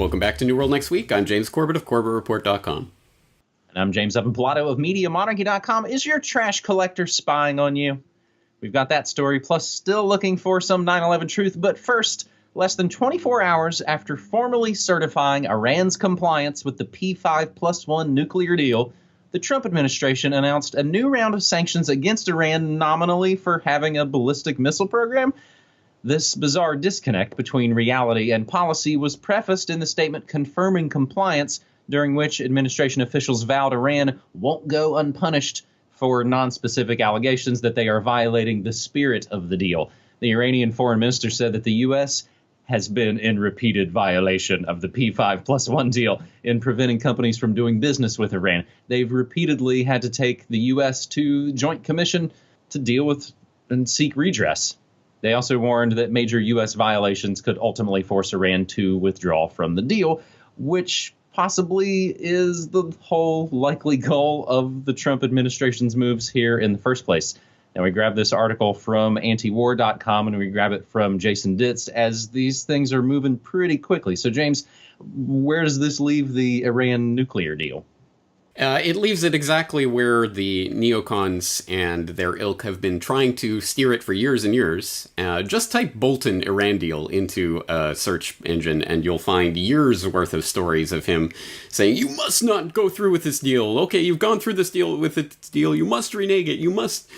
Welcome back to New World Next Week. I'm James Corbett of CorbettReport.com. And I'm James Evan Pilato of MediaMonarchy.com. Is your trash collector spying on you? We've got that story, plus still looking for some 9/11 truth. But first, less than 24 hours after formally certifying Iran's compliance with the P5+1 nuclear deal, the Trump administration announced a new round of sanctions against Iran nominally for having a ballistic missile program. This bizarre disconnect between reality and policy was prefaced in the statement confirming compliance, during which administration officials vowed Iran won't go unpunished for non-specific allegations that they are violating the spirit of the deal. The Iranian foreign minister said that the U.S. has been in repeated violation of the P5+1 deal in preventing companies from doing business with Iran. They've repeatedly had to take the U.S. to Joint Commission to deal with and seek redress. They also warned that major U.S. violations could ultimately force Iran to withdraw from the deal, which possibly is the whole likely goal of the Trump administration's moves here in the first place. Now, we grab this article from antiwar.com and we grab it from Jason Ditz as these things are moving pretty quickly. So, James, where does this leave the Iran nuclear deal? It leaves it exactly where the neocons and their ilk have been trying to steer it for years and years. Just type Bolton Iran deal into a search engine and you'll find years worth of stories of him saying, you must not go through with this deal. Okay, you've gone through this deal with this deal. You must renege it. You must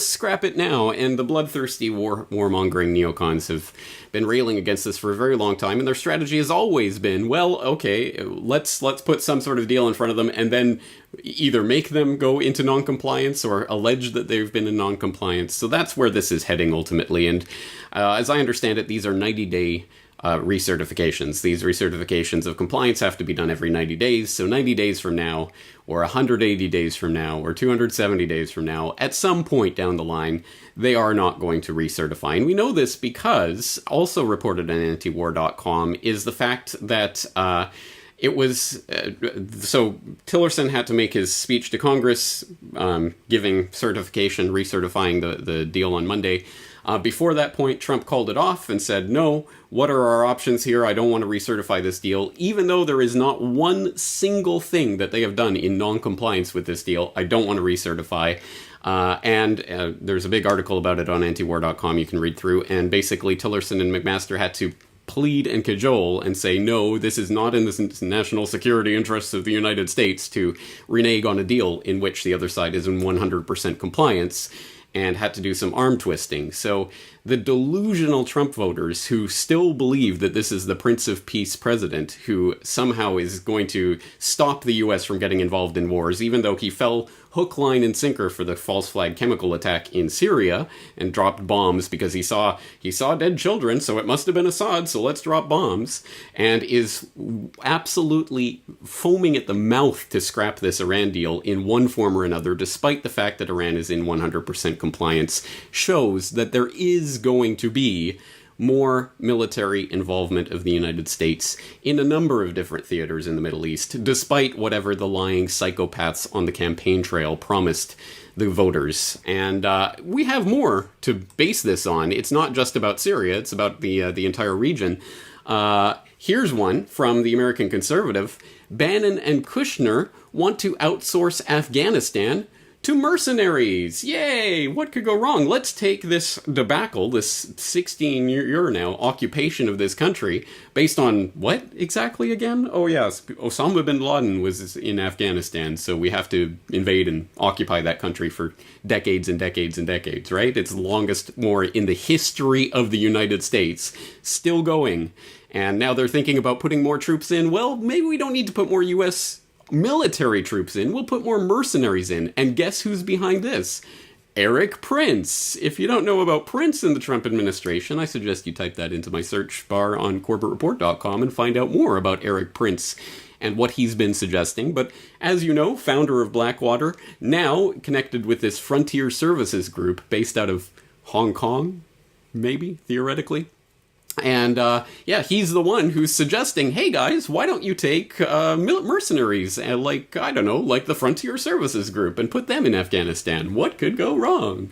scrap it now. And the bloodthirsty warmongering neocons have been railing against this for a very long time. And their strategy has always been, well, okay, let's put some sort of deal in front of them and then either make them go into noncompliance or allege that they've been in noncompliance. So that's where this is heading ultimately. And as I understand it, these are 90-day recertifications. These recertifications of compliance have to be done every 90 days. So 90 days from now, or 180 days from now, or 270 days from now, at some point down the line, they are not going to recertify. And we know this because, also reported on antiwar.com, is the fact that it was, so Tillerson had to make his speech to Congress, giving certification, recertifying the deal on Monday. Before that point, Trump called it off and said, no, what are our options here? I don't want to recertify this deal. Even though there is not one single thing that they have done in non-compliance with this deal, I don't want to recertify. And there's a big article about it on antiwar.com you can read through. And basically, Tillerson and McMaster had to plead and cajole and say, no, this is not in the national security interests of the United States to renege on a deal in which the other side is in 100% compliance, and had to do some arm twisting. So the delusional Trump voters who still believe that this is the Prince of Peace president who somehow is going to stop the U.S. from getting involved in wars, even though he fell hook, line, and sinker for the false flag chemical attack in Syria and dropped bombs because he saw dead children, so it must have been Assad, so let's drop bombs, and is absolutely foaming at the mouth to scrap this Iran deal in one form or another, despite the fact that Iran is in 100% compliance, shows that there is going to be more military involvement of the United States in a number of different theaters in the Middle East, despite whatever the lying psychopaths on the campaign trail promised the voters. And we have more to base this on. It's not just about Syria, it's about the entire region. Here's one from the American Conservative. Bannon and Kushner want to outsource Afghanistan to mercenaries. Yay! What could go wrong? Let's take this debacle, this 16-year now occupation of this country, based on what exactly again? Oh yes, Osama bin Laden was in Afghanistan, so we have to invade and occupy that country for decades and decades and decades, right? It's the longest war in the history of the United States, still going. And now they're thinking about putting more troops in. Well, maybe we don't need to put more U.S. military troops in, we'll put more mercenaries in. And guess who's behind this? Eric Prince. If you don't know about Prince in the Trump administration, I suggest you type that into my search bar on CorbettReport.com and find out more about Eric Prince and what he's been suggesting. But as you know, founder of Blackwater, now connected with this Frontier Services group based out of Hong Kong, maybe, theoretically. And, he's the one who's suggesting, hey guys, why don't you take mercenaries, like the Frontier Services Group, and put them in Afghanistan? What could go wrong?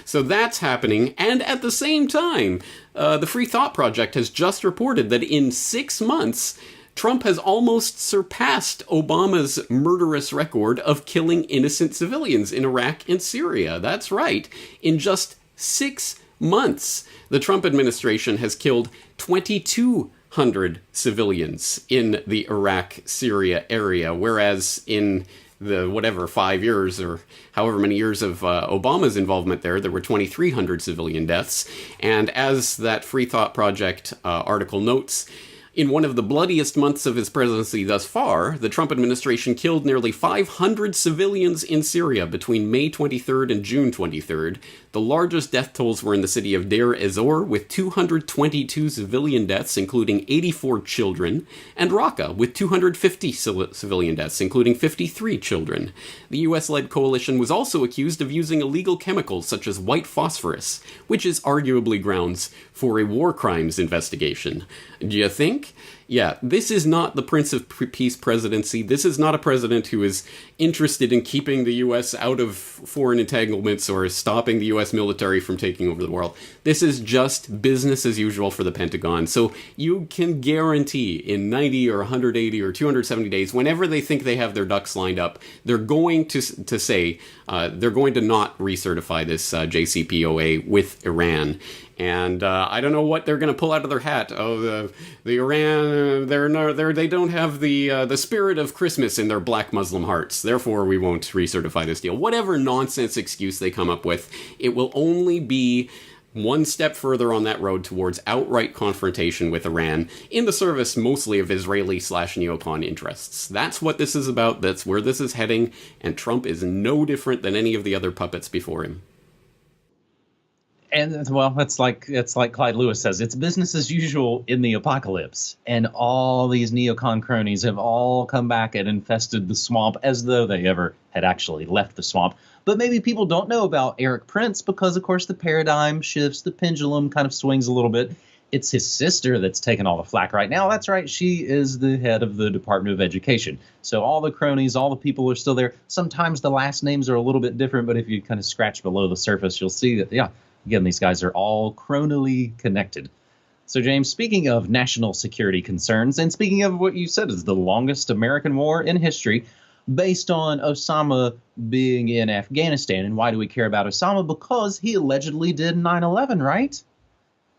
So that's happening, and at the same time, the Free Thought Project has just reported that in 6 months, Trump has almost surpassed Obama's murderous record of killing innocent civilians in Iraq and Syria. That's right. In just 6 months, the Trump administration has killed 2,200 civilians in the Iraq-Syria area, whereas in the 5 years or however many years of Obama's involvement there were 2,300 civilian deaths. And as that Free Thought Project article notes, in one of the bloodiest months of his presidency thus far, the Trump administration killed nearly 500 civilians in Syria between May 23rd and June 23rd. The largest death tolls were in the city of Deir ez-Zor, with 222 civilian deaths, including 84 children, and Raqqa, with 250 civilian deaths, including 53 children. The US-led coalition was also accused of using illegal chemicals such as white phosphorus, which is arguably grounds for a war crimes investigation. Do you think? Yeah, this is not the Prince of Peace presidency. This is not a president who is interested in keeping the U.S. out of foreign entanglements or stopping the U.S. military from taking over the world. This is just business as usual for the Pentagon. So you can guarantee in 90 or 180 or 270 days, whenever they think they have their ducks lined up, they're going to say they're going to not recertify this JCPOA with Iran. And I don't know what they're going to pull out of their hat. Oh, the Iran, they don't have the spirit of Christmas in their black Muslim hearts. Therefore, we won't recertify this deal. Whatever nonsense excuse they come up with, it will only be one step further on that road towards outright confrontation with Iran in the service mostly of Israeli/neocon interests. That's what this is about. That's where this is heading. And Trump is no different than any of the other puppets before him. And well, it's like Clyde Lewis says, it's business as usual in the apocalypse. And all these neocon cronies have all come back and infested the swamp as though they ever had actually left the swamp. But maybe people don't know about Eric Prince because, of course, the paradigm shifts, the pendulum kind of swings a little bit. It's his sister that's taking all the flack right now. That's right. She is the head of the Department of Education. So all the cronies, all the people are still there. Sometimes the last names are a little bit different, but if you kind of scratch below the surface, you'll see that, yeah, again, these guys are all chronally connected. So, James, speaking of national security concerns, and speaking of what you said is the longest American war in history, based on Osama being in Afghanistan. And why do we care about Osama? Because he allegedly did 9/11, right?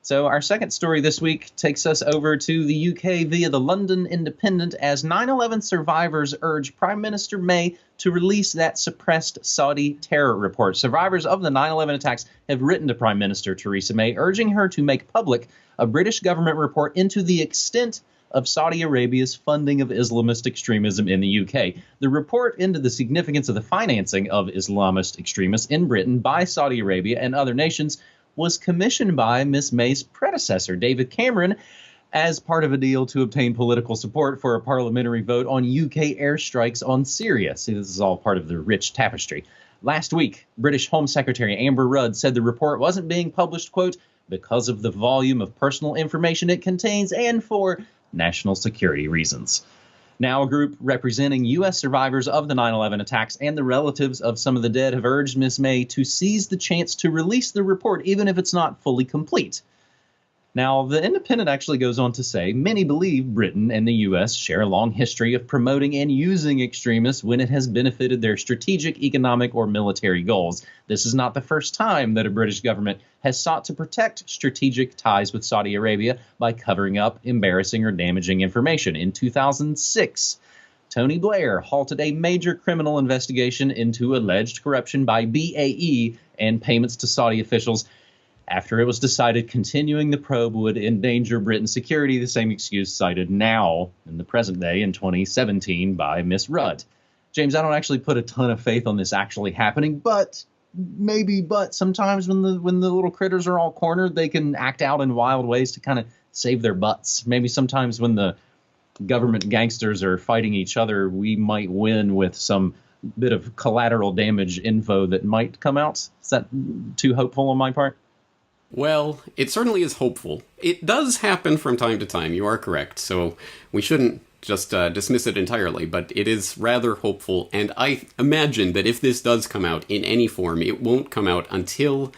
So our second story this week takes us over to the UK via the London Independent as 9/11 survivors urge Prime Minister May to release that suppressed Saudi terror report. Survivors of the 9/11 attacks have written to Prime Minister Theresa May, urging her to make public a British government report into the extent of Saudi Arabia's funding of Islamist extremism in the UK. The report into the significance of the financing of Islamist extremists in Britain by Saudi Arabia and other nations was commissioned by Miss May's predecessor, David Cameron, as part of a deal to obtain political support for a parliamentary vote on UK airstrikes on Syria. See, this is all part of the rich tapestry. Last week, British Home Secretary Amber Rudd said the report wasn't being published, quote, because of the volume of personal information it contains and for national security reasons. Now, a group representing U.S. survivors of the 9/11 attacks and the relatives of some of the dead have urged Ms. May to seize the chance to release the report, even if it's not fully complete. Now, the Independent actually goes on to say, many believe Britain and the U.S. share a long history of promoting and using extremists when it has benefited their strategic, economic, or military goals. This is not the first time that a British government has sought to protect strategic ties with Saudi Arabia by covering up embarrassing or damaging information. In 2006, Tony Blair halted a major criminal investigation into alleged corruption by BAE and payments to Saudi officials after it was decided continuing the probe would endanger Britain's security, the same excuse cited now in the present day in 2017 by Miss Rudd. James, I don't actually put a ton of faith on this actually happening, but sometimes when the little critters are all cornered, they can act out in wild ways to kind of save their butts. Maybe sometimes when the government gangsters are fighting each other, we might win with some bit of collateral damage info that might come out. Is that too hopeful on my part? Well, it certainly is hopeful. It does happen from time to time, you are correct, so we shouldn't just dismiss it entirely, but it is rather hopeful, and I imagine that if this does come out in any form, it won't come out until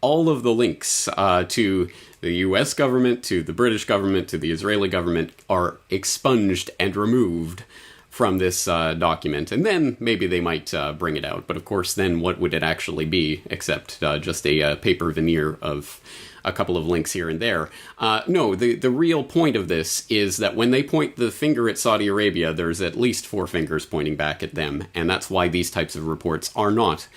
all of the links to the US government, to the British government, to the Israeli government are expunged and removed from this document. And then maybe they might bring it out. But of course, then what would it actually be except just a paper veneer of a couple of links here and there? No, the real point of this is that when they point the finger at Saudi Arabia, there's at least 4 fingers pointing back at them. And that's why these types of reports are not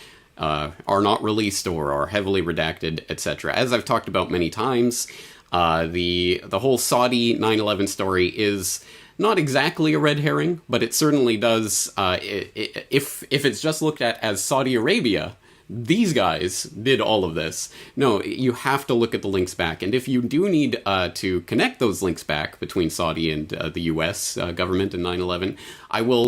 released or are heavily redacted, etc. As I've talked about many times, the whole Saudi 9/11 story is not exactly a red herring, but it certainly does. If it's just looked at as Saudi Arabia, these guys did all of this. No, you have to look at the links back. And if you do need to connect those links back between Saudi and the U.S. Government and 9/11, I will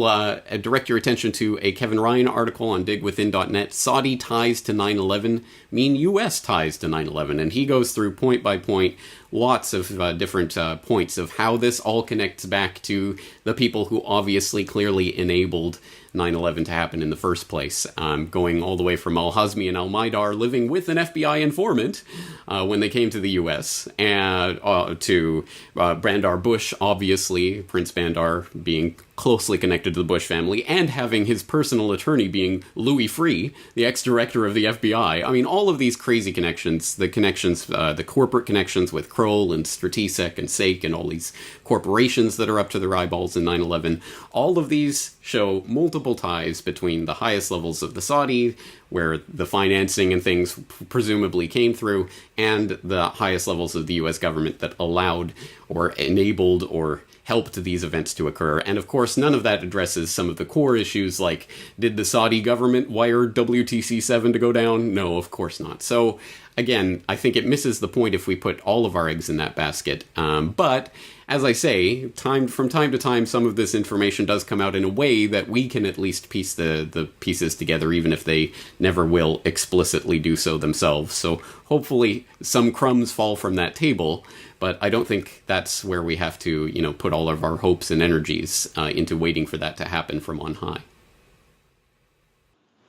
direct your attention to a Kevin Ryan article on digwithin.net. Saudi ties to 9/11 mean U.S. ties to 9/11. And he goes through point by point lots of different points of how this all connects back to the people who obviously clearly enabled 9/11 to happen in the first place, going all the way from al-Hazmi and al-Maidar living with an FBI informant when they came to the U.S., and to Bandar Bush, obviously, Prince Bandar being closely connected to the Bush family, and having his personal attorney being Louis Freeh, the ex-director of the FBI. I mean, all of these crazy connections, the corporate connections with Kroll and Stratisek and Sake and all these corporations that are up to their eyeballs in 9/11, all of these show multiple ties between the highest levels of the Saudi, where the financing and things presumably came through, and the highest levels of the U.S. government that allowed or enabled or helped these events to occur. And of course, none of that addresses some of the core issues like, did the Saudi government wire WTC-7 to go down? No, of course not. So again, I think it misses the point if we put all of our eggs in that basket. But as I say, from time to time, some of this information does come out in a way that we can at least piece the pieces together, even if they never will explicitly do so themselves. So hopefully some crumbs fall from that table, but I don't think that's where we have to, put all of our hopes and energies into waiting for that to happen from on high.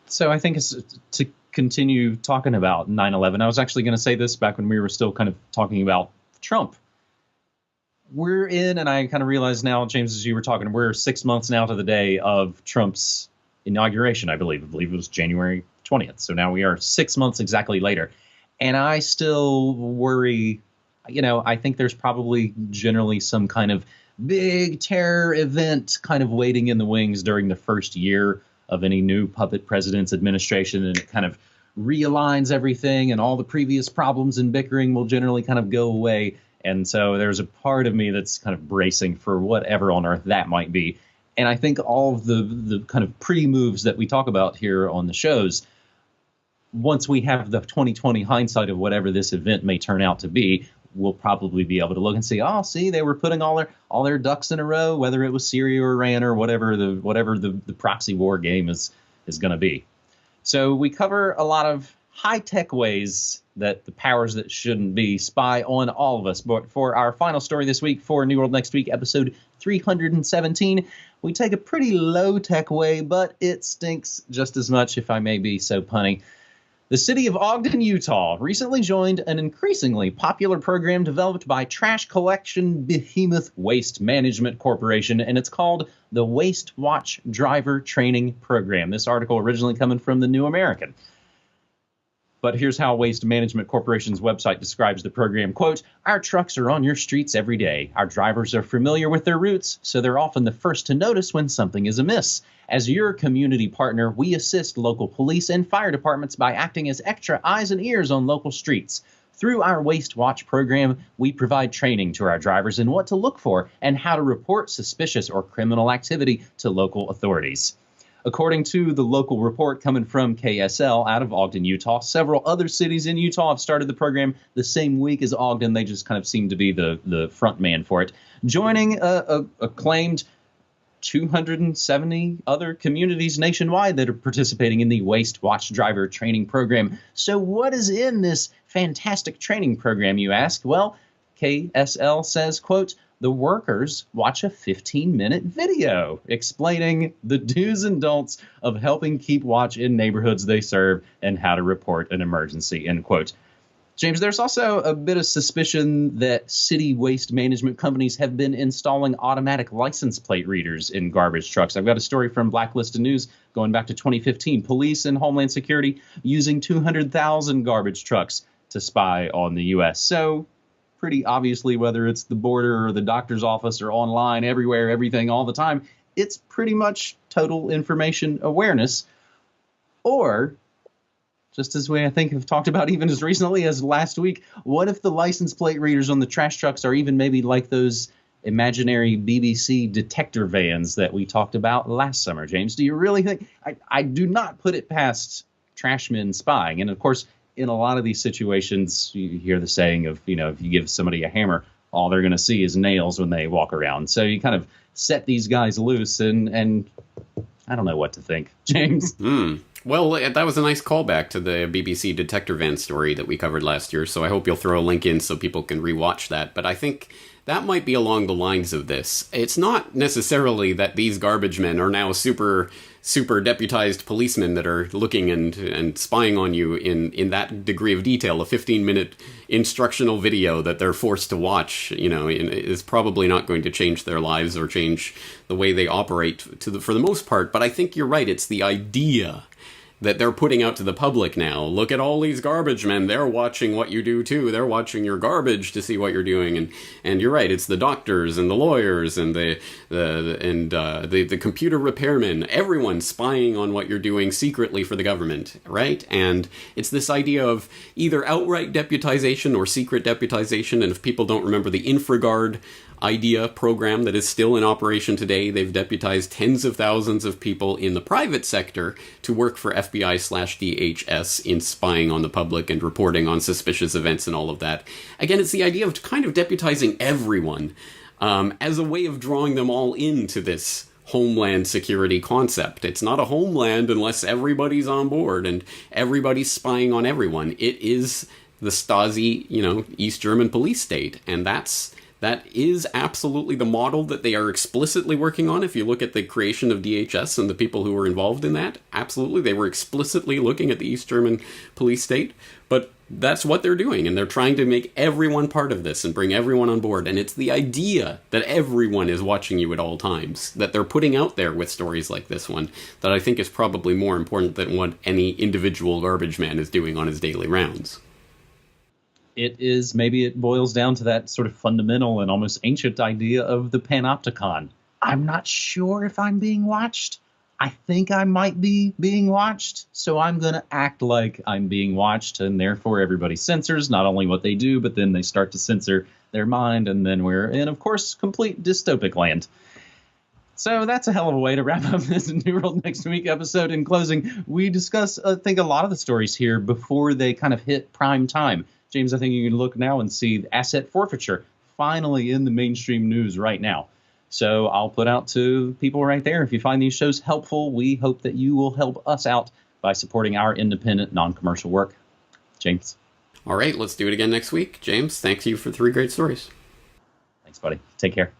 So I think it's to continue talking about 9/11. I was actually going to say this back when we were still kind of talking about Trump. We're in, and I kind of realize now, James, as you were talking, we're 6 months now to the day of Trump's inauguration, I believe. I believe it was January 20th. So now we are 6 months exactly later. And I still worry, I think there's probably generally some kind of big terror event kind of waiting in the wings during the first year of any new puppet president's administration, and it kind of realigns everything, and all the previous problems and bickering will generally kind of go away. And so there's a part of me that's kind of bracing for whatever on earth that might be. And I think all of the kind of pre-moves that we talk about here on the shows, once we have the 2020 hindsight of whatever this event may turn out to be, we'll probably be able to look and see, see, they were putting all their ducks in a row, whether it was Syria or Iran or whatever the proxy war game is going to be. So we cover a lot of high-tech ways that the powers that shouldn't be spy on all of us. But for our final story this week, for New World Next Week, episode 317, we take a pretty low-tech way, but it stinks just as much, if I may be so punny. The city of Ogden, Utah, recently joined an increasingly popular program developed by trash collection behemoth Waste Management Corporation, and it's called the Waste Watch Driver Training Program. This article originally coming from the New American. But here's how Waste Management Corporation's website describes the program. Quote, "Our trucks are on your streets every day. Our drivers are familiar with their routes, so they're often the first to notice when something is amiss. As your community partner, we assist local police and fire departments by acting as extra eyes and ears on local streets. Through our Waste Watch program, we provide training to our drivers in what to look for and how to report suspicious or criminal activity to local authorities." According to the local report coming from KSL out of Ogden, Utah, several other cities in Utah have started the program the same week as Ogden. They just kind of seem to be the front man for it. Joining a claimed 270 other communities nationwide that are participating in the Waste Watch Driver Training Program. So what is in this fantastic training program, you ask? Well, KSL says, quote, "The workers watch a 15-minute video explaining the do's and don'ts of helping keep watch in neighborhoods they serve and how to report an emergency," end quote. James, there's also a bit of suspicion that city waste management companies have been installing automatic license plate readers in garbage trucks. I've got a story from Blacklisted News going back to 2015. Police and Homeland Security using 200,000 garbage trucks to spy on the U.S. So pretty obviously, whether it's the border or the doctor's office or online, everywhere, everything, all the time, it's pretty much total information awareness. Or, just as we, I think, have talked about even as recently as last week, what if the license plate readers on the trash trucks are even maybe like those imaginary BBC detector vans that we talked about last summer? James, do you really think? I do not put it past trashmen spying. And of course, in a lot of these situations, you hear the saying of, if you give somebody a hammer, all they're going to see is nails when they walk around. So you kind of set these guys loose, and I don't know what to think. James? Well, that was a nice callback to the BBC detector van story that we covered last year, so I hope you'll throw a link in so people can rewatch that. But I think that might be along the lines of this. It's not necessarily that these garbage men are now super deputized policemen that are looking and spying on you in that degree of detail. A 15-minute instructional video that they're forced to watch, is probably not going to change their lives or change the way they operate for the most part. But I think you're right. It's the idea that they're putting out to the public now. Look at all these garbage men. They're watching what you do too. They're watching your garbage to see what you're doing. And you're right. It's the doctors and the lawyers and the computer repairmen. Everyone's spying on what you're doing secretly for the government, right? And it's this idea of either outright deputization or secret deputization. And if people don't remember the InfraGard idea program that is still in operation today, they've deputized tens of thousands of people in the private sector to work for FBI/DHS in spying on the public and reporting on suspicious events and all of that. Again, it's the idea of kind of deputizing everyone as a way of drawing them all into this homeland security concept. It's not a homeland unless everybody's on board and everybody's spying on everyone. It is the Stasi, East German police state, and that is absolutely the model that they are explicitly working on. If you look at the creation of DHS and the people who were involved in that, absolutely, they were explicitly looking at the East German police state. But that's what they're doing, and they're trying to make everyone part of this and bring everyone on board. And it's the idea that everyone is watching you at all times, that they're putting out there with stories like this one, that I think is probably more important than what any individual garbage man is doing on his daily rounds. Maybe it boils down to that sort of fundamental and almost ancient idea of the panopticon. I'm not sure if I'm being watched. I think I might be being watched, so I'm going to act like I'm being watched, and therefore everybody censors not only what they do, but then they start to censor their mind, and then we're in, of course, complete dystopic land. So that's a hell of a way to wrap up this New World Next Week episode. In closing, we discuss, I think, a lot of the stories here before they kind of hit prime time. James, I think you can look now and see asset forfeiture finally in the mainstream news right now. So I'll put out to people right there. If you find these shows helpful, we hope that you will help us out by supporting our independent, non-commercial work. James. All right, let's do it again next week. James, thank you for 3 great stories. Thanks, buddy. Take care.